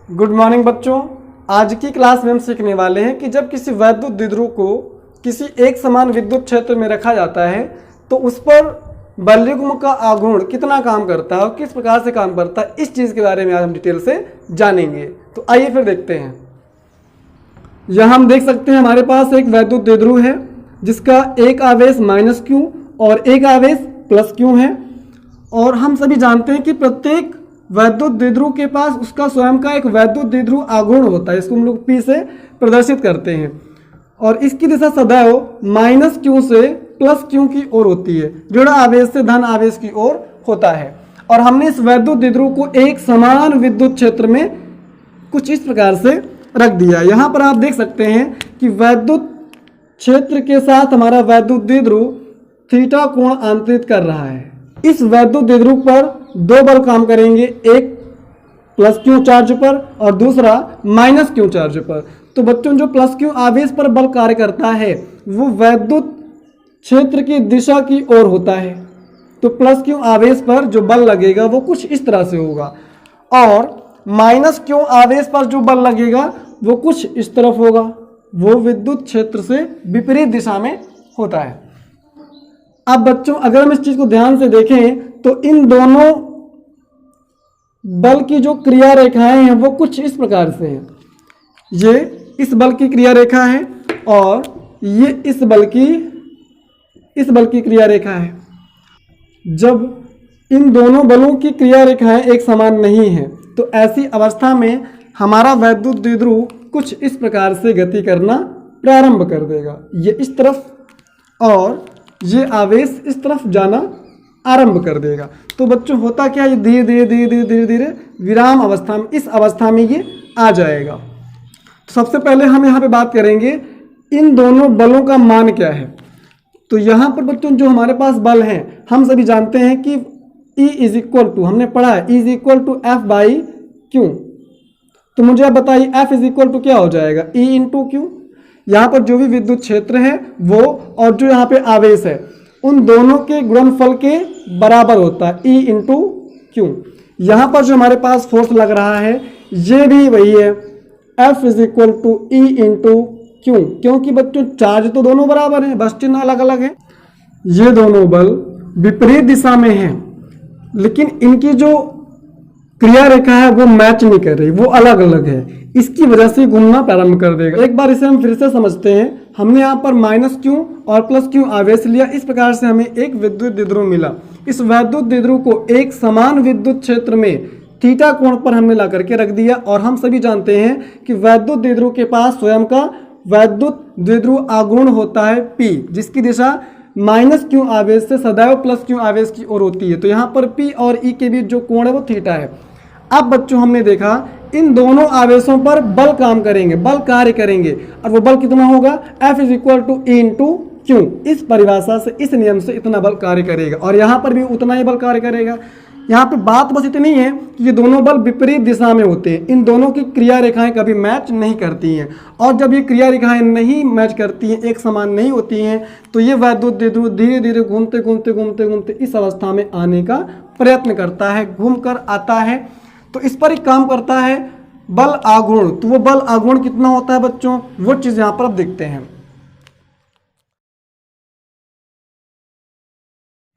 Good morning बच्चों। आज की क्लास में हम सीखने वाले हैं कि जब किसी वैद्युत द्विध्रुव को किसी एक समान विद्युत क्षेत्र में रखा जाता है तो उस पर बलयुग्म का आघूर्ण कितना काम करता है और किस प्रकार से काम करता है, इस चीज़ के बारे में आज हम डिटेल से जानेंगे। तो आइए फिर देखते हैं। यहाँ हम देख सकते हैं हमारे पास एक वैद्युत द्विध्रुव है जिसका एक आवेश -Q और एक आवेश +Q है। और हम सभी जानते हैं कि प्रत्येक वैद्युत द्विध्रुव के पास उसका स्वयं का एक वैद्युत द्विध्रुव आघूर्ण होता है। इसको हम लोग P से प्रदर्शित करते हैं और इसकी दिशा सदैव -Q से +Q की ओर होती है। ऋण आवेश से धन आवेश की ओर होता है। और हमने इस वैद्युत द्विध्रुव को एक समान विद्युत क्षेत्र में कुछ इस प्रकार से रख दिया। यहाँ पर आप देख सकते हैं कि वैद्युत क्षेत्र के साथ हमारा वैद्युत द्विध्रुव थीटा कोण आंतरित कर रहा है। इस वैद्युत द्विध्रुव पर दो बल काम करेंगे, एक +Q चार्ज पर और दूसरा -Q चार्ज पर। तो बच्चों जो +Q आवेश पर बल कार्य करता है वो वैद्युत क्षेत्र की दिशा की ओर होता है। तो +Q आवेश पर जो बल लगेगा वो कुछ इस तरह से होगा और -Q आवेश पर जो बल लगेगा वो कुछ इस तरफ होगा। वो विद्युत क्षेत्र से विपरीत दिशा में होता है। अब बच्चों अगर हम इस चीज को ध्यान से देखें तो इन दोनों बल की जो क्रिया रेखाएं हैं वो कुछ इस प्रकार से हैं। ये इस बल की क्रिया रेखा है और ये इस बल की क्रिया रेखा है। जब इन दोनों बलों की क्रिया रेखाएं एक समान नहीं है तो ऐसी अवस्था में हमारा वैद्युत द्विध्रुव कुछ इस प्रकार से गति करना प्रारंभ कर देगा। ये इस तरफ और ये आवेश इस तरफ जाना आरंभ कर देगा। तो बच्चों होता क्या, ये धीरे धीरे धीरे धीरे धीरे धीरे विराम अवस्था में, इस अवस्था में ये आ जाएगा। तो सबसे पहले हम यहाँ पे बात करेंगे इन दोनों बलों का मान क्या है। तो यहाँ पर बच्चों जो हमारे पास बल हैं हम सभी जानते हैं कि E = हमने पढ़ा है E = F/Q। तो मुझे आप बताइए F क्या हो जाएगा, E × Q। यहाँ पर जो भी विद्युत क्षेत्र है वो और जो यहाँ पे आवेश है उन दोनों के गुणनफल के बराबर होता है E × Q। यहाँ पर जो हमारे पास फोर्स लग रहा है ये भी वही है F = E × Q, क्योंकि बच्चों चार्ज तो दोनों बराबर हैं, बस चिन्ह अलग अलग है। ये दोनों बल विपरीत दिशा में हैं लेकिन इनकी जो क्रिया रेखा है वो मैच नहीं कर रही, वो अलग अलग है। इसकी वजह से घूमना प्रारंभ कर देगा। एक बार इसे हम फिर से समझते हैं। हमने यहाँ पर -Q और +Q आवेश लिया, इस प्रकार से हमें एक विद्युत द्विध्रुव मिला। इस वैद्युत द्विध्रुव को एक समान विद्युत क्षेत्र में थीटा कोण पर हमने ला करके रख दिया। और हम सभी जानते हैं कि वैद्युत द्विध्रुव के पास स्वयं का वैद्युत द्विध्रुव आघूर्ण होता है P, जिसकी दिशा -Q आवेश से सदैव +Q आवेश की ओर होती है। तो यहाँ पर P और E के बीच जो कोण है वो थीटा है। अब बच्चों हमने देखा इन दोनों आवेशों पर बल काम करेंगे, बल कार्य करेंगे और वो बल कितना होगा, F = E × Q। इस परिभाषा से, इस नियम से इतना बल कार्य करेगा और यहाँ पर भी उतना ही बल कार्य करेगा। यहाँ पे बात बस इतनी है कि ये दोनों बल विपरीत दिशा में होते हैं। इन दोनों की क्रिया रेखाएं कभी मैच नहीं करती हैं और जब ये क्रिया रेखाएं नहीं मैच करती हैं, एक समान नहीं होती हैं, तो ये वैद्युत द्विध्रुव धीरे धीरे घूमते घूमते घूमते घूमते इस अवस्था में आने का प्रयत्न करता है, घूम कर आता है। तो इस पर एक काम करता है बल आघूर्ण। तो वो बल आघूर्ण कितना होता है बच्चों, वो चीज यहां पर अब देखते हैं।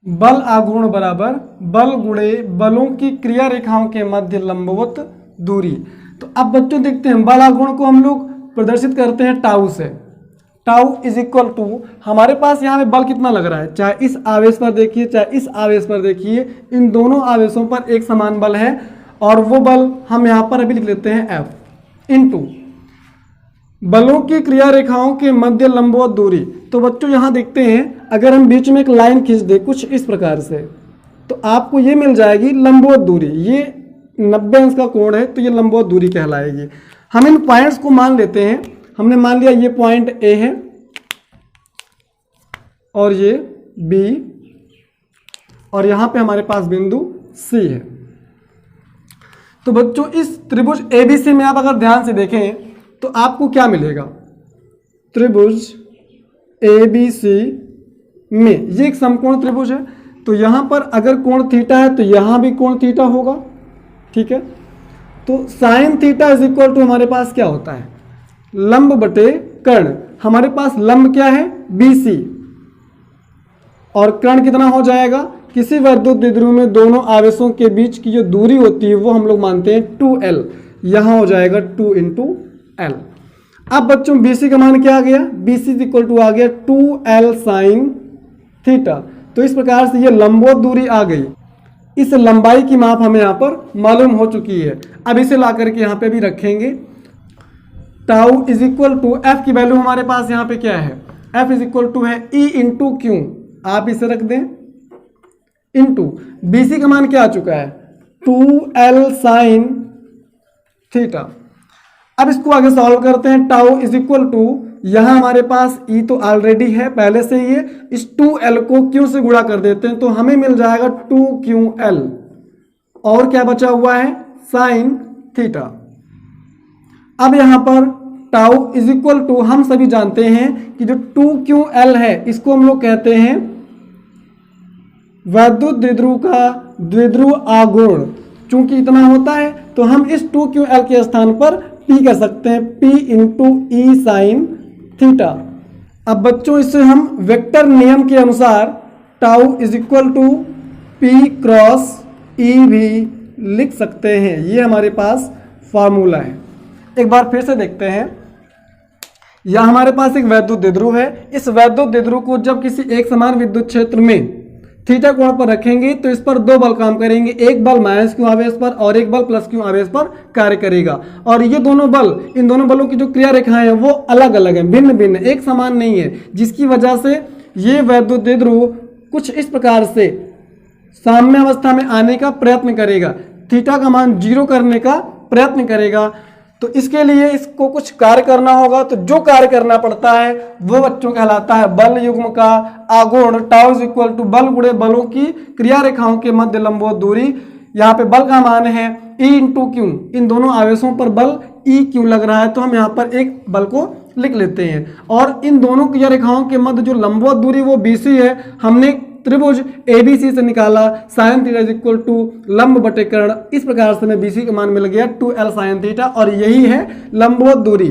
बल आघूर्ण बराबर बल गुणे बलों की क्रिया रेखाओं के मध्य लंबवत दूरी। तो अब बच्चों देखते हैं बल आघूर्ण को हम लोग प्रदर्शित करते हैं टाउ से। टाउ = हमारे पास यहाँ पे बल कितना लग रहा है, चाहे इस आवेश पर देखिए चाहे इस आवेश पर देखिए, इन दोनों आवेशों पर एक समान बल है और वो बल हम यहाँ पर अभी लिख लेते हैं F × बलों की क्रिया रेखाओं के मध्य लंबवत दूरी। तो बच्चों यहाँ देखते हैं अगर हम बीच में एक लाइन खींच दें कुछ इस प्रकार से तो आपको ये मिल जाएगी लंबवत दूरी। ये 90 अंश का कोण है तो ये लंबवत दूरी कहलाएगी। हम इन पॉइंट्स को मान लेते हैं। हमने मान लिया ये पॉइंट A है और ये B और यहाँ पे हमारे पास बिंदु C है। तो बच्चों इस त्रिभुज ABC में आप अगर ध्यान से देखें तो आपको क्या मिलेगा, त्रिभुज ABC में ये एक समकोण त्रिभुज है। तो यहाँ पर अगर कोण थीटा है तो यहाँ भी कोण थीटा होगा, ठीक है। तो sine theta is equal to हमारे पास क्या होता है, लंब बटे कर्ण। हमारे पास लंब क्या है, BC, और कर्ण कितना हो जाएगा, किसी वैद्युत द्विध्रुव में दोनों आवेशों के बीच की जो दूरी होती है वो हम लोग मानते हैं 2L, यहां हो जाएगा 2 × L। अब बच्चों BC का मान क्या आ गया, BC इज इक्वल टू आ गया 2L साइन थीटा। तो इस प्रकार से ये लंबवत दूरी आ गई। इस लंबाई की माप हमें यहाँ पर मालूम हो चुकी है। अब इसे ला करके यहाँ पे भी रखेंगे। Tau is equal to F की वैल्यू हमारे पास यहाँ पे क्या है, एफ इज इक्वल टू है E × Q, आप इसे रख दें, इंटू BC का मान क्या आ चुका है 2L साइन थीटा। अब इसको आगे सॉल्व करते हैं। टाउ इज इक्वल टू, यहां हमारे पास E तो ऑलरेडी है पहले से ही है, इस 2L को Q से गुणा कर देते हैं तो हमें मिल जाएगा 2QL, और क्या बचा हुआ है साइन थीटा। अब यहां पर टाउ इज इक्वल टू, हम सभी जानते हैं कि जो 2QL है इसको हम लोग कहते हैं वैद्युत द्विध्रुव का द्विध्रुव आघूर्ण। चूंकि इतना होता है तो हम इस 2QL के स्थान पर P कर सकते हैं, P × E साइन थीटा। अब बच्चों इससे हम वेक्टर नियम के अनुसार tau is equal to P × E भी लिख सकते हैं। ये हमारे पास फार्मूला है। एक बार फिर से देखते हैं। यह हमारे पास एक वैद्युत द्विध्रुव है। इस वैद्युत द्विध्रुव को जब किसी एक समान विद्युत क्षेत्र में थीटा कोण पर रखेंगे तो इस पर दो बल काम करेंगे, एक बल -Q आवेश पर और एक बल +Q आवेश पर कार्य करेगा। और ये दोनों बल, इन दोनों बलों की जो क्रिया रेखाएं हैं वो अलग अलग हैं, भिन्न भिन्न, एक समान नहीं है, जिसकी वजह से ये वैद्युत द्विध्रुव कुछ इस प्रकार से साम्य अवस्था में आने का प्रयत्न करेगा, थीटा का मान 0 करने का प्रयत्न करेगा। तो इसके लिए इसको कुछ कार्य करना होगा, तो जो कार्य करना पड़ता है वो बच्चों कहलाता है बल युग्म का आघूर्ण। टाउ इज इक्वल टू बल गुणे बलों की क्रिया रेखाओं के मध्य लंबवत दूरी। यहाँ पे बल का मान है E × Q, इन दोनों आवेशों पर बल EQ लग रहा है तो हम यहाँ पर एक बल को लिख लेते हैं। और इन दोनों क्रिया रेखाओं के मध्य जो लंबवत दूरी वो BC है, हमने त्रिभुज ABC से निकाला, sine theta is equal to लंब बटे कर्ण। इस प्रकार से हमें BC का मान मिल गया 2L साइन थीटा, और यही है लंबवत दूरी।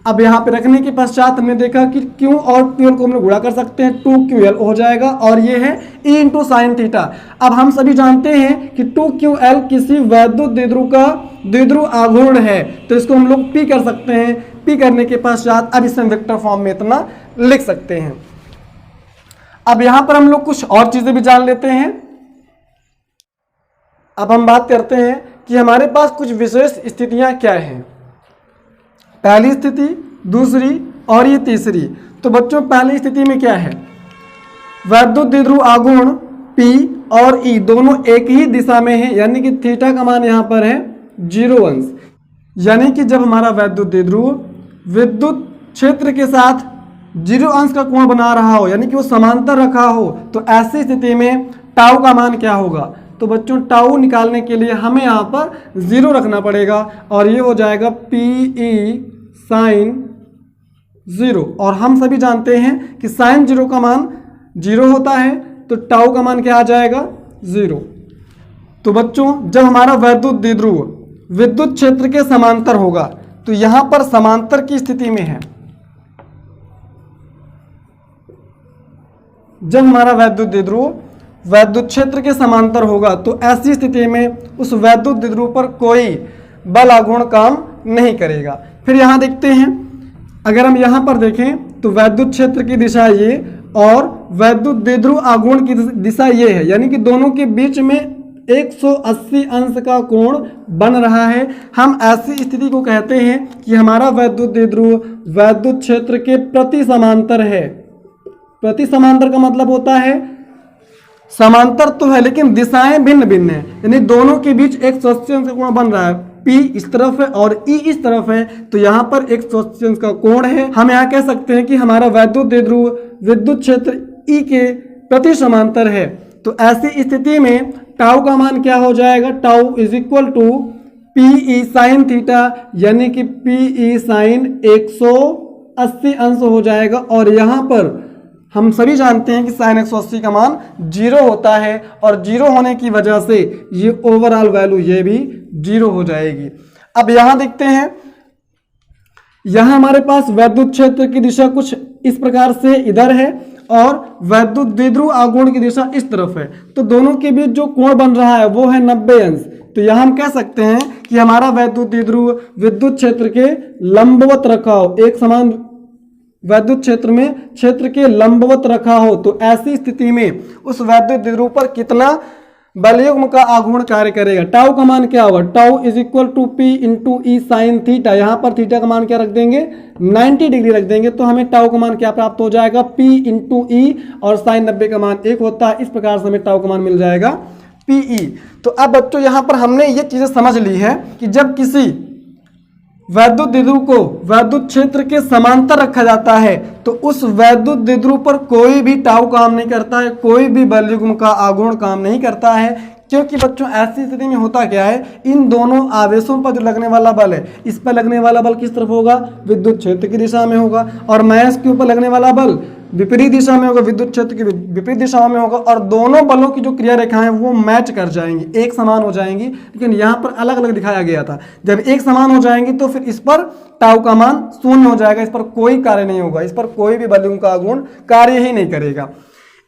अब यहाँ पे रखने के पश्चात हमने देखा कि Q और QL को हम लोग गुणा कर सकते हैं, 2QL हो जाएगा, और ये है E × साइन थीटा। अब हम सभी जानते हैं कि 2QL किसी वैद्युत द्विध्रुव का द्विध्रुव आघूर्ण है, तो इसको हम लोग P कर सकते हैं। P करने के पश्चात अब इसे हम वेक्टर फॉर्म में इतना लिख सकते हैं। अब यहां पर हम लोग कुछ और चीजें भी जान लेते हैं। अब हम बात करते हैं कि हमारे पास कुछ विशेष स्थितियां क्या हैं, पहली स्थिति, दूसरी और ये तीसरी। तो बच्चों पहली स्थिति में क्या है, वैद्युत द्विध्रुव आघूर्ण P और E दोनों एक ही दिशा में है, यानी कि थीटा का मान यहां पर है 0 अंश। यानी कि जब हमारा वैद्युत द्विध्रुव विद्युत क्षेत्र के साथ 0 अंश का कोण बना रहा हो, यानी कि वो समांतर रखा हो, तो ऐसी स्थिति में टाउ का मान क्या होगा। तो बच्चों टाउ निकालने के लिए हमें यहाँ पर 0 रखना पड़ेगा, और ये हो जाएगा PE साइन 0। और हम सभी जानते हैं कि साइन 0 का मान 0 होता है, तो टाउ का मान क्या आ जाएगा 0। तो बच्चों जब हमारा वैद्युत द्विध्रुव विद्युत क्षेत्र के समांतर होगा, तो यहाँ पर समांतर की स्थिति में है, जब हमारा वैद्युत द्विध्रुव वैद्युत क्षेत्र के समांतर होगा तो ऐसी स्थिति में उस वैद्युत द्विध्रुव पर कोई बल आघूर्ण काम नहीं करेगा। फिर यहाँ देखते हैं, अगर हम यहाँ पर देखें तो वैद्युत क्षेत्र की दिशा ये और वैद्युत द्विध्रुव आघूर्ण की दिशा ये है, यानी कि दोनों के बीच में 180 अंश का कोण बन रहा है। हम ऐसी स्थिति को कहते हैं कि हमारा वैद्युत द्विध्रुव वैद्युत क्षेत्र के प्रति समांतर है। प्रति समांतर का मतलब होता है समांतर तो है लेकिन दिशाएं भिन्न भिन्न है, यानी दोनों के बीच 180 अंश का कोण बन रहा है। P इस तरफ है और E इस तरफ है, तो यहाँ पर 180 अंश का कोण है। हम यहाँ कह सकते हैं कि हमारा वैद्युत द्विध्रुव विद्युत क्षेत्र E के प्रति समांतर है। तो ऐसी स्थिति में टाउ का मान क्या हो जाएगा, tau is equal to PE sine theta, यानी कि PE साइन 180 अंश हो जाएगा। और यहाँ पर हम सभी जानते हैं कि साइन 180 का मान 0 होता है, और 0 होने की वजह से ये ओवरऑल वैल्यू ये भी 0 हो जाएगी। अब यहां देखते हैं, यहां हमारे पास वैद्युत क्षेत्र की दिशा कुछ इस प्रकार से इधर है और वैद्युत द्विध्रुव आघूर्ण की दिशा इस तरफ है, तो दोनों के बीच जो कोण बन रहा है वो है 90 अंश। तो यहां हम कह सकते हैं कि हमारा वैद्युत द्विध्रुव विद्युत क्षेत्र के लंबवत रखा हो, एक समान वैद्युत क्षेत्र में क्षेत्र के लंबवत रखा हो, तो ऐसी स्थिति में उस वैद्युत द्विध्रुव पर कितना बलयुग्म का आघूर्ण कार्य करेगा। टाउ का मान क्या होगा, tau is equal to P into E sine theta. यहाँ पर थीटा का मान क्या रख देंगे, 90 डिग्री रख देंगे, तो हमें टाउ का मान क्या प्राप्त हो जाएगा, पी इंटू ई, और साइन 90 का मान 1 होता है। इस प्रकार से हमें टाउ का मान मिल जाएगा पीई। तो अब बच्चों यहाँ पर हमने ये चीजें समझ ली है कि जब किसी वैद्युत द्विध्रुव को वैद्युत क्षेत्र के समांतर रखा जाता है तो उस वैद्युत द्विध्रुव पर कोई भी टाउ काम नहीं करता है, कोई भी बलयुग्म का आघूर्ण काम नहीं करता है, क्योंकि बच्चों ऐसी स्थिति में होता क्या है, इन दोनों आवेशों पर जो लगने वाला बल है, इस पर लगने वाला बल किस तरफ होगा, विद्युत क्षेत्र की दिशा में होगा, और मास के ऊपर लगने वाला बल विपरीत दिशा में होगा, विद्युत क्षेत्र की विपरीत दिशा में होगा, और दोनों बलों की जो क्रिया रेखाएं वो मैच कर जाएंगी, एक समान हो जाएंगी। लेकिन यहाँ पर अलग अलग दिखाया गया था, जब एक समान हो जाएंगी तो फिर इस पर टाउ का मान 0 हो जाएगा, इस पर कोई कार्य नहीं होगा, इस पर कोई भी बलयुग्म का आघूर्ण कार्य ही नहीं करेगा।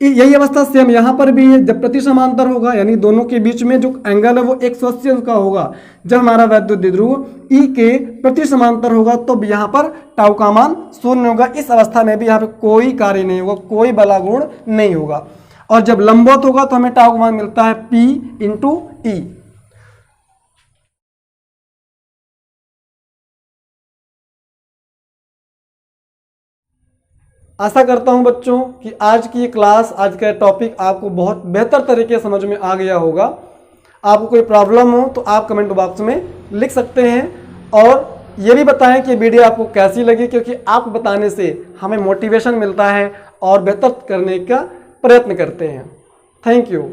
यही अवस्था सेम यहाँ पर भी है, जब प्रति समांतर होगा, यानी दोनों के बीच में जो एंगल है वो 180 अंश का होगा। जब हमारा वैद्युत द्विध्रुव ई के प्रति समांतर होगा तो यहाँ पर टाउ का मान 0 होगा। इस अवस्था में भी यहाँ पे कोई कार्य नहीं होगा, कोई बलागुण नहीं होगा। और जब लंबवत होगा तो हमें टाउ का मान मिलता है P इंटू ई। आशा करता हूं बच्चों कि आज की ये क्लास, आज का टॉपिक आपको बहुत बेहतर तरीके से समझ में आ गया होगा। आपको कोई प्रॉब्लम हो तो आप कमेंट बॉक्स में लिख सकते हैं, और ये भी बताएं कि वीडियो आपको कैसी लगी, क्योंकि आप बताने से हमें मोटिवेशन मिलता है और बेहतर करने का प्रयत्न करते हैं। Thank you.